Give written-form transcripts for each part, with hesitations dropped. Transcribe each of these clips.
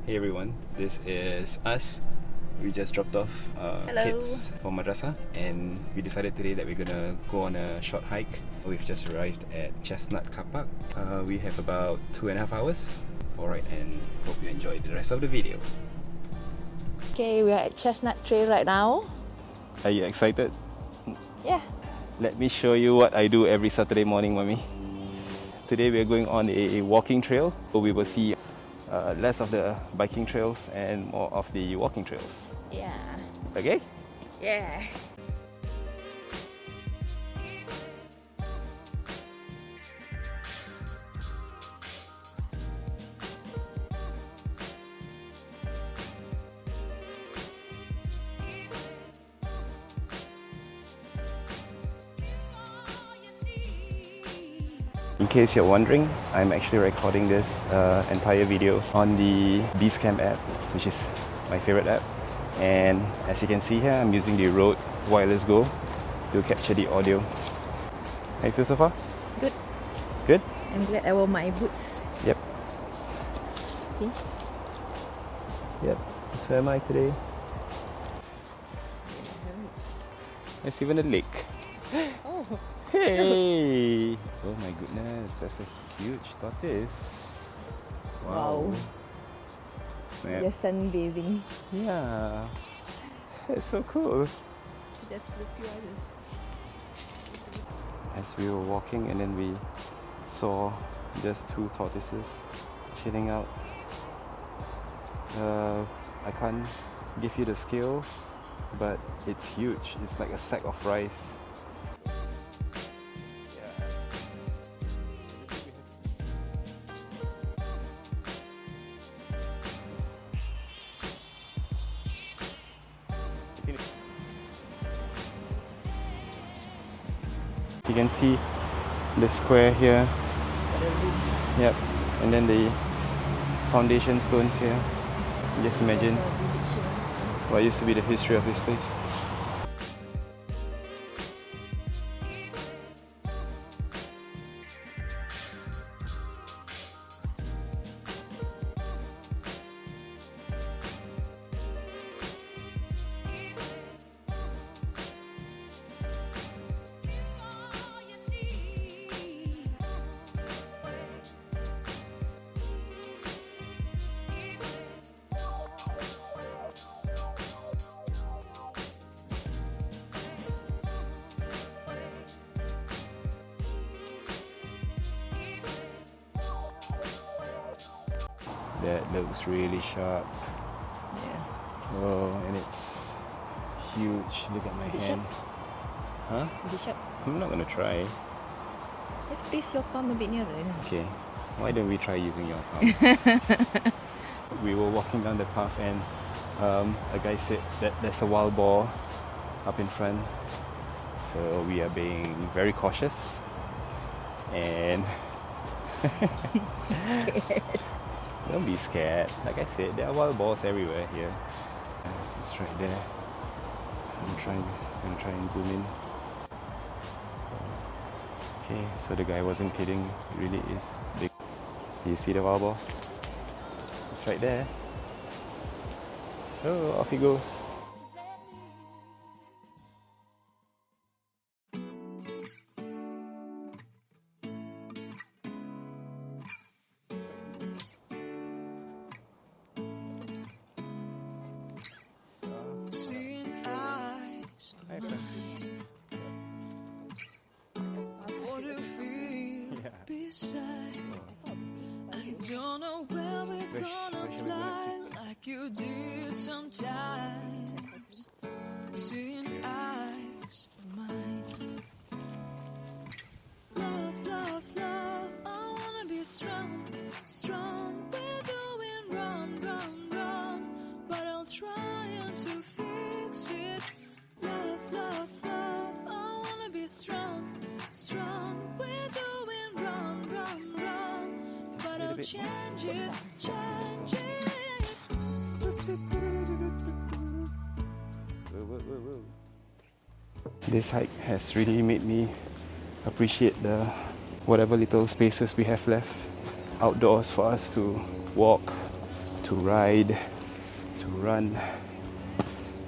Hey everyone, this is us. We just dropped off kids from madrasah and we decided today that we're gonna go on a short hike. We've just arrived at Chestnut Car Park. We have about 2.5 hours. Alright, and hope you enjoy the rest of the video. Okay, we are at Chestnut Trail right now. Are you excited? Yeah. Let me show you what I do every Saturday morning, Mommy. Today we are going on a walking trail, so we will see less of the biking trails and more of the walking trails. Yeah. Okay? Yeah. In case you're wondering, I'm actually recording this entire video on the BeastCam app, which is my favorite app. And as you can see here, I'm using the Rode Wireless Go to capture the audio. How you feel so far? Good. Good? I'm glad I wore my boots. Yep. See? Yep. So am I today. There's even a lake. Oh. Hey! Oh my goodness, that's a huge tortoise. Wow. Yep. They're sunbathing. Yeah. That's so cool. That's the few others. As we were walking and then we saw just two tortoises chilling out. I can't give you the scale, but it's huge. It's like a sack of rice. You can see the square here. Yep, and then the foundation stones here. Just imagine what used to be the history of this place. That looks really sharp. Yeah. Oh, and it's huge. Look at my Is it hand. Huh? Is it sharp? I'm not gonna try. Let's place your palm a bit nearer. Okay. Why don't we try using your palm? We were walking down the path and a guy said that there's a wild boar up in front. So we are being very cautious. And don't be scared. Like I said, there are wild boars everywhere here. It's right there. I'm gonna try and zoom in. Okay, so the guy wasn't kidding. It really is big. Do you see the wild boar? It's right there. Oh, off he goes. Don't know where we're gonna fly like you did sometimes. Seeing eyes of mine. Love, love, love. I wanna be strong, strong. We're doing wrong, wrong, wrong. But I'll try to fix it. Love, love, love. I wanna be strong, strong. We're doing wrong, wrong, wrong. But I'll change it, change it. This hike has really made me appreciate the whatever little spaces we have left outdoors for us to walk, to ride, to run,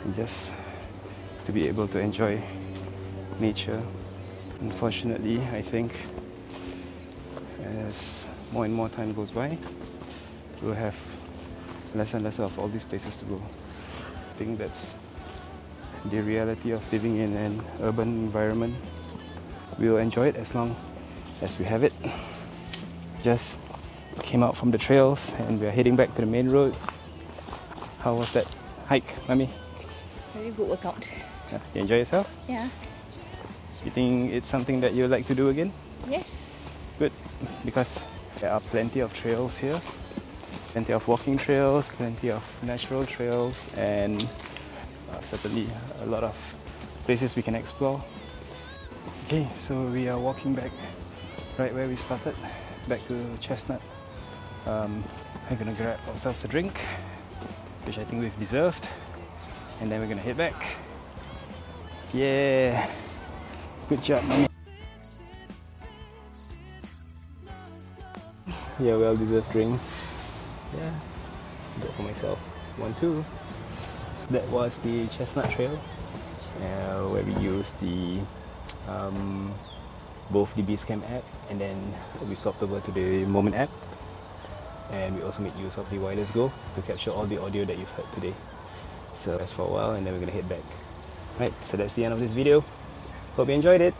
and just to be able to enjoy nature. Unfortunately, I think as more and more time goes by, we'll have less and less of all these places to go. I think that's the reality of living in an urban environment. We'll enjoy it as long as we have it. Just came out from the trails and we are heading back to the main road. How was that hike, Mummy? Very good workout. You enjoy yourself? Yeah. You think it's something that you'd like to do again? Yes. Good, because there are plenty of trails here. Plenty of walking trails, plenty of natural trails, and certainly a lot of places we can explore. Okay, so we are walking back right where we started, back to Chestnut. I'm gonna grab ourselves a drink, which I think we've deserved, and then we're gonna head back. Yeah, good job, Mommy. Yeah, well-deserved drink. Yeah, got for myself one too. So that was the Chestnut Trail, where we used the both the BeastCam app, and then we swapped over to the Moment app, and we also made use of the Wireless Go to capture all the audio that you've heard today. So that's for a while, and then we're gonna head back. Right, so that's the end of this video. Hope you enjoyed it.